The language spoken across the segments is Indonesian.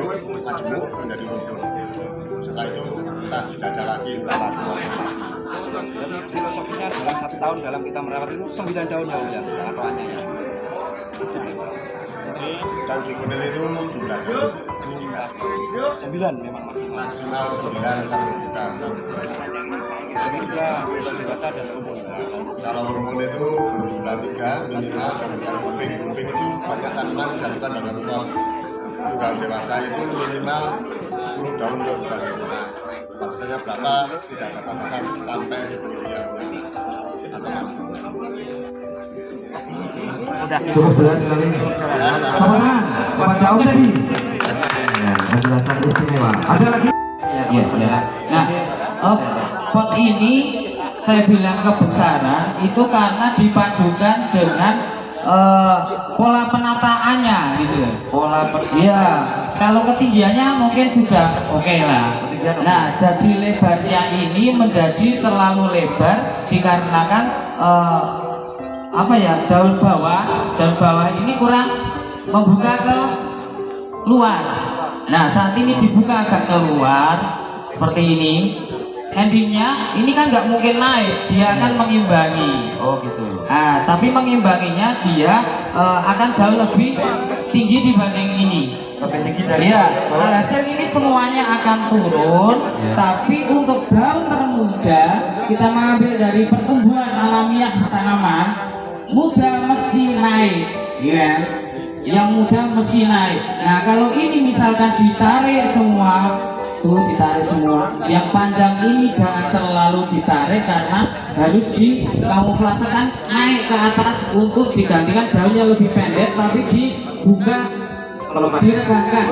majemuk menjadi muncul. Setelah itu kita dijajah lagi Jadi filosofinya dalam 1 tahun dalam kita merawat itu 9 daun ya keatuannya ya. Dan di kunil itu jumlahnya 9 memang maksimal 9 kalau kita ini sudah dewasa dan umur. kalau rumpun itu berjumlah 3 minimal. Kalau kuping itu banyak tanaman dijatuhkan dalam satu pot. Kalau dewasa itu minimal 10 daun per bulan. Nah, batasannya berapa tidak ada batasan sampai dia atau masuk. Udah cukup jelas sekali. Bapak Daud tadi. Penjelasan istimewa. Ada lagi? Ya. Nah, pot ini saya bilang kebesaran itu karena dipadukan dengan pola penataannya gitu. Iya, kalau ketinggiannya mungkin sudah oke lah. Nah, jadi lebarnya ini menjadi terlalu lebar dikarenakan daun bawah ini kurang membuka ke luar. Nah, saat ini dibuka agak keluar seperti ini. Endingnya ini kan nggak mungkin naik, dia akan mengimbangi. Oh gitu. Nah, tapi mengimbanginya dia akan jauh lebih tinggi dibanding ini. Lebih tinggi dari hasil ini semuanya akan turun. Tapi untuk daun termuda kita mengambil dari pertumbuhan alamiah tanaman, muda mesti naik, ya. Yang muda mesti naik. Nah, kalau ini misalkan ditarik semua, ditarik semua. Yang panjang ini jangan terlalu ditarik karena harus dikamuflasekan naik ke atas untuk digantikan daunnya lebih pendek, tapi dibuka, diregangkan.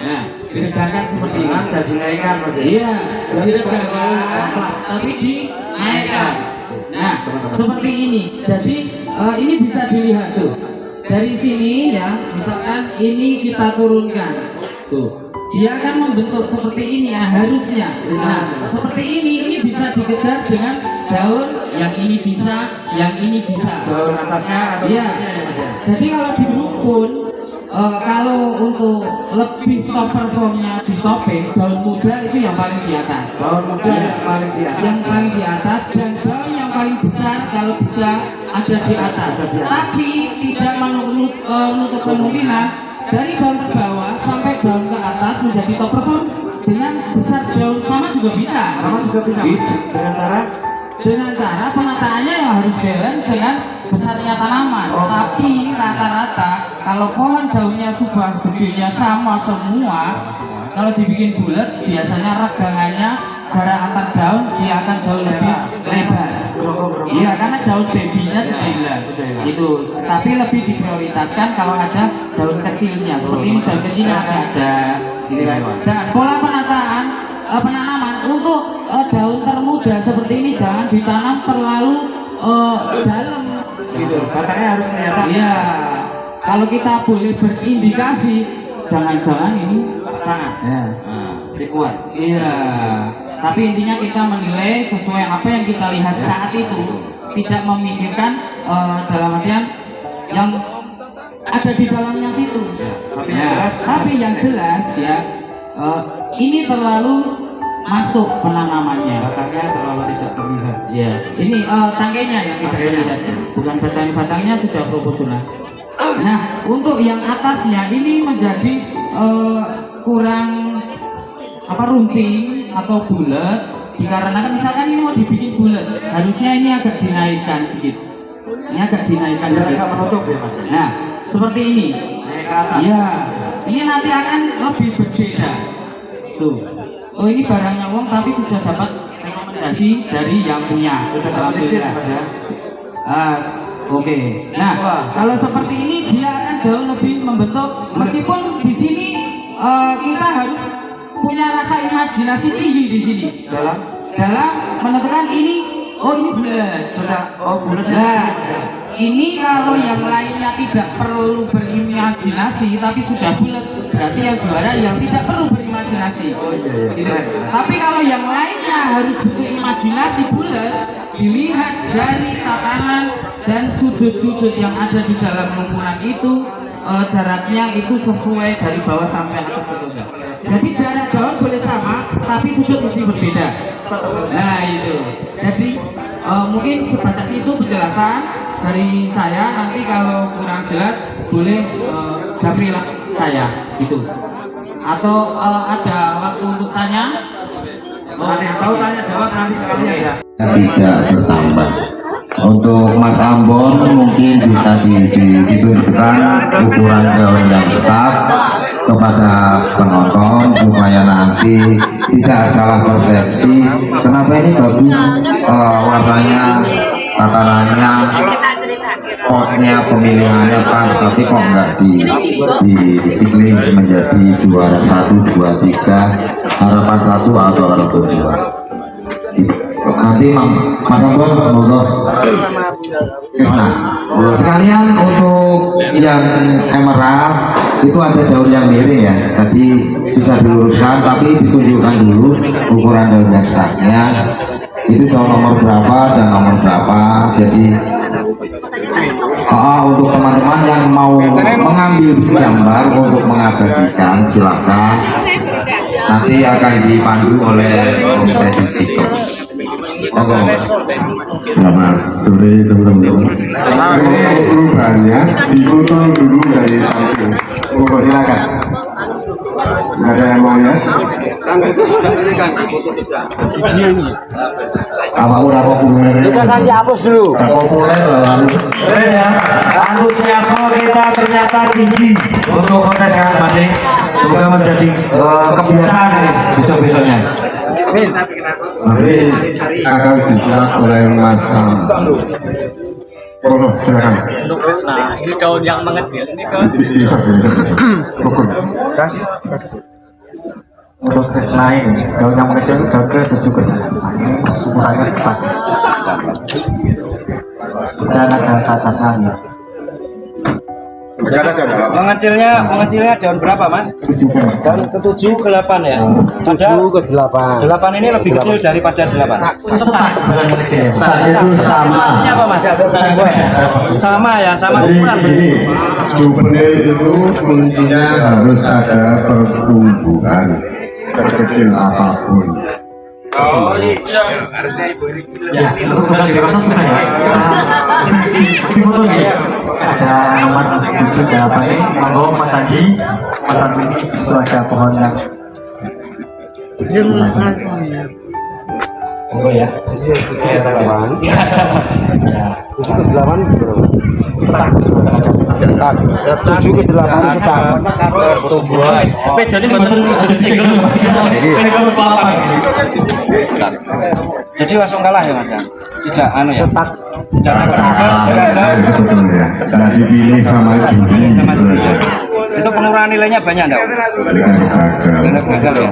Nah, diregangkan seperti ini. Dan dinaikkan Mas. Iya, diregangkan, tapi dinaikkan. Nah, seperti ini. Jadi ini bisa dilihat tuh. Dari sini ya, misalkan ini kita turunkan. Tuh. Dia akan membentuk seperti ini ya, harusnya. Nah, seperti ini bisa dikejar dengan daun yang ini bisa, yang ini bisa. Daun atasnya atau iya. Jadi kalau di rukun, kalau untuk lebih top performnya di topeng, daun muda itu yang paling di atas. Daun muda yang paling di atas. Yang paling di atas, dan daun yang paling besar kalau bisa ada di atas. Tapi tidak menutup kemungkinan dari daun terbawah sampai daun ke atas menjadi top perform dengan besar daun sama juga bisa. Dengan cara penataannya yang harus balance dengan besarnya tanaman. Tapi rata-rata kalau pohon daunnya subang gedenya sama semua, kalau dibikin bulat biasanya regangannya jarak antar daun dia akan jauh lebih lebar. Iya, karena daun babynya sudah hilang. Itu. Tapi lebih diprioritaskan kalau ada daun kecilnya. Seperti ini daun kecilnya masih ada. Dan pola penanaman untuk daun termuda seperti ini jangan ditanam terlalu dalam. Gitu. Batangnya harus kelihatan. Iya. Kalau kita boleh berindikasi, jangan-jangan ini sangat. Kuat. Iya. Tapi intinya kita menilai sesuai apa yang kita lihat saat itu, tidak memikirkan dalam artian yang ada di dalamnya situ. Tapi yang jelas ya, ini terlalu masuk penanamannya. Batangnya terlalu tidak terlihat. Ya, ini tangkainya yang tidak terlihat, bukan batangnya sudah proporsional. Nah, untuk yang atasnya ini menjadi kurang runcing atau bulat, dikarenakan misalkan ini mau dibikin bulat, harusnya ini agak dinaikkan dikit. Ini agak dinaikkan dikit. Agak menutup ya Mas. Nah, seperti ini. Naik ke atas. Iya, ini nanti akan lebih berbeda. Tuh. Oh, ini barangnya Wong tapi sudah dapat rekomendasi dari yang punya. Sudah dapat izin Mas ya. Oke. Nah, kalau seperti ini dia akan jauh lebih membentuk. Meskipun di sini kita harus punya rasa imajinasi tinggi di sini dalam menentukan ini. Oh, ini bulat. Sudah bulat. Nah, ini kalau yang lainnya tidak perlu berimajinasi tapi sudah bulat, berarti yang juara yang tidak perlu berimajinasi. Gitu. Tapi kalau yang lainnya harus butuh imajinasi bulat, dilihat dari tatanan dan sudut-sudut yang ada di dalam lingkungan itu, jaraknya itu sesuai dari bawah sampai atas atau enggak. Jadi jarak daun boleh sama, tapi sudut mesti berbeda. Nah itu. Jadi mungkin sebatas itu penjelasan dari saya. Nanti kalau kurang jelas boleh japrilah saya gitu. Atau ada waktu untuk tanya? Ada yang tahu tanya jawab nanti sekalian ya. Tidak bertambah. Untuk Mas Ambon mungkin bisa ditunjukkan ukuran daun yang stuck kepada penonton supaya nanti tidak salah persepsi. Kenapa ini bagus, warnanya, tatarannya, potnya, pemilihannya pas, tapi kok nggak dipilih menjadi juara 1, 2, 3, harapan 1 atau harapan 2. Nanti Mas Ambon untuk Krisna. Sekalian untuk yang emerald itu ada daun yang miring ya. Tadi bisa diluruskan, tapi ditunjukkan dulu ukuran daun yang stucknya. Itu daun nomor berapa dan nomor berapa. Jadi untuk teman-teman yang mau mengambil gambar untuk mengabadikan silakan. Nanti akan dipandu oleh komite disitu. Selamat sore teman-teman. Perubahannya dipotong dulu dari samping. Silakan. Ada yang mau ya? Apa populer? Kita kasih hapus dulu. Populer lah. Ya, antusiasme kita ternyata tinggi untuk kontes kan masih. Semoga menjadi kebiasaan nih besok-besoknya. Nanti akan disulat oleh Mas silakan. Untuk Krisna, ini daun yang mengecil. Ini ke Kasih. Untuk Krisna ini daun yang mengecil daun ke-7 ukurannya 4. Dan ada catatannya. Mengecilnya daun berapa Mas? Daun ke-7 ke-8 ya? 7 ke-8. 8 ini lebih kecil daripada 8. Itu sama. Ini apa Mas? Sama ya, sama Jadi ukuran. ini juvenil itu kuncinya harus ada pertumbuhan sekecil apapun. Ya, untuk sudah dewasa sudah ya. Ini foto nih. Ada nomor 7 apa ini? Monggo Mas Andi. Mas Andi itu ada pohon yang. Monggo ya. Saya tadi. Ya. 7 ke 8 Setuju ke 8 setahun pertumbuhan. Jadi jadi langsung kalah ya Mas ya? Tidak anu ya? Sebetulnya tidak dipilih sama juri gitu aja. Itu penurunan nilainya banyak enggak? Gagal ya?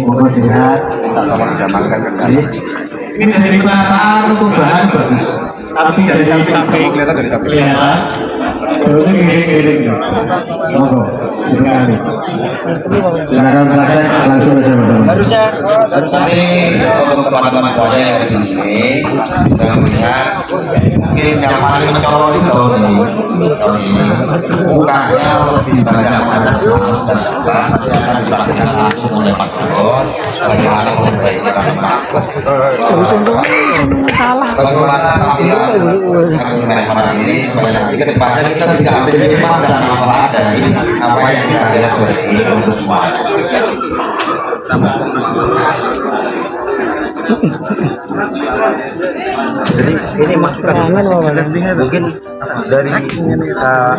Mohon dilihat. Ini dari penataan untuk bahan bagus. Tapi dari samping Kelihatan dari samping. kelihatan. Daunnya miring-miring. Monggo, dikenali. Silakan praktek langsung aja Mas. Harusnya Nanti untuk teman-teman saya yang ada di sini bisa melihat mungkin yang paling mencolok di tahun ini mukanya lebih banyak mengenal dan sebelah nanti akan dilakukan langsung oleh Pak Ambon bagaimana memperbaiki kalimat bagaimana tampilan kalimat ini supaya nanti ke depannya kita bisa ambil minimal dan manfaat dari apa yang kita lihat sore ini untuk semua. Jadi ini masukan mungkin dari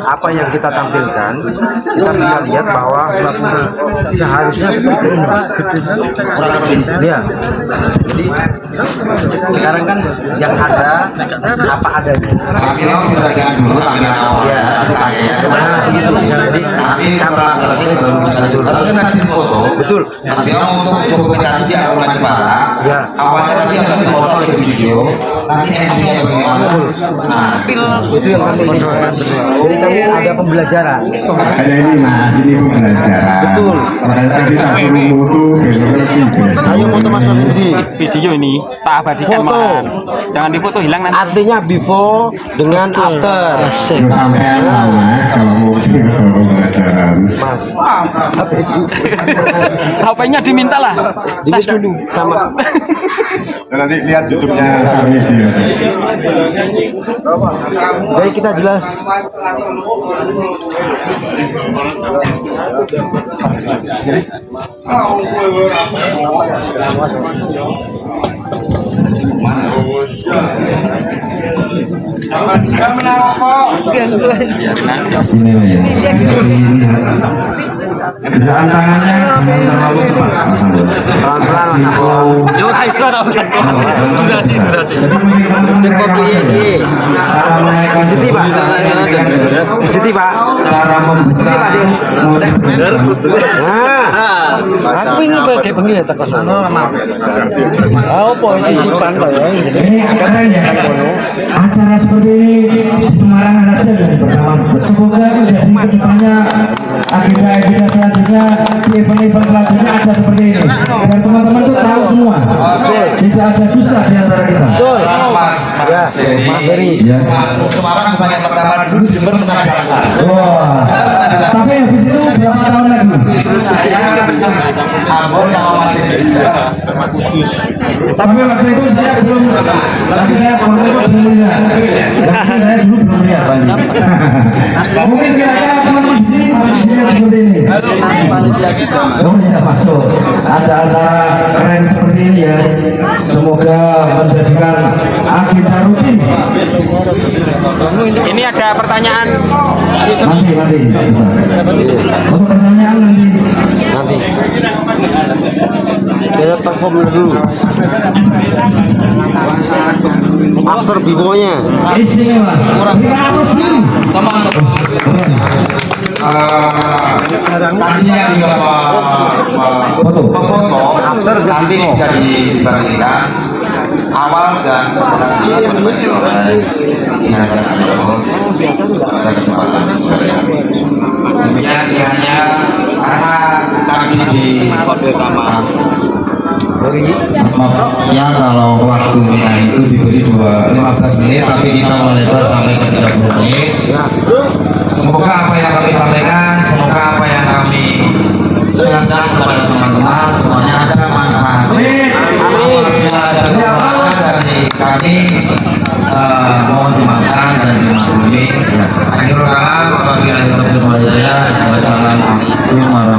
apa yang kita tampilkan kita bisa lihat bahwa seharusnya seperti ini ya. Jadi sekarang kan yang ada apa adanya. Kami mau diberikan dulu tampilan awalnya, Gitu. Jadi nanti setelah selesai baru bisa dulu. Harusnya nanti foto. betul. Tapi untuk dokumentasi di Aula Jepara, Ya. awalnya tadi yang dipoto di video, nanti endingnya bagaimana? Nah, Itu yang kami kontrolkan. Jadi kami ada pembelajaran. Makanya ini mas, ini pembelajaran. Betul. Makanya tadi tak suruh foto, besok lagi. Ayo foto Mas Fadli. Video ini tak abadikan Foto. Man. Jangan difoto hilang nanti. Artinya before dengan after. Lu sampean tahu mas, kalau mau pembelajaran. Mas. HP-nya diminta lah. Cas dulu. Sama. Nanti lihat YouTube-nya kami dia. Baik, kita jelas. Gerakan tangannya jangan terlalu cepat, Mas Ambon. Pelan-pelan Mas Ambon. Durasi. Jadi menyesuaikan cara menaikkan Siti Pak. Siti Pak. cara membuka Nah, aku ini pakai penggil tak kosan. Oh, posisi pantai ya. ini keren ya. Acara seperti ini di Semarang saja dari pertama. Semoga menjadi kedepannya agenda selanjutnya di event-event selanjutnya ada seperti ini. Dan teman-teman tuh tahu semua. Tidak ada dusta di antara kita. Betul. Mas, Ya, Mas Ferry. Ya. Semarang banyak pertama dulu Jember pernah gagal. Wah. Tapi habis itu berapa tahun lagi? Ambon yang amat Tapi waktu itu saya belum, tapi saya waktu itu belum lihat. Waktu saya dulu belum lihat banyak. Mungkin kira-kira teman-teman di sini masih lihat seperti ini. Oh ya masuk. Ada acara keren seperti ini ya. Semoga menjadikan agenda rutin. Ini ada pertanyaan. Nanti. Untuk pertanyaan nanti. Nanti. Kita perform dulu. After before-nya. Istimewa. Kita harus dulu. tadinya juga foto nanti bisa dibagikan awal dan setelah dikonfirmasi oleh Indonesia Telepon pada kesempatan sore. Demikian kiranya karena kami di kode kamar ya kalau waktunya itu diberi 15 menit tapi kita melebar sampai ke 30 menit. Semoga apa yang kami sampaikan, semoga apa yang kami jelaskan kepada teman-teman semuanya ada manfaat. Apabila ada kekurangan dari kami mohon dimaafkan dan dimaklumi. Akhirul kalam, wabillahi taufiq wal hidayah. Wassalamualaikum warahmatullahi wabarakatuh.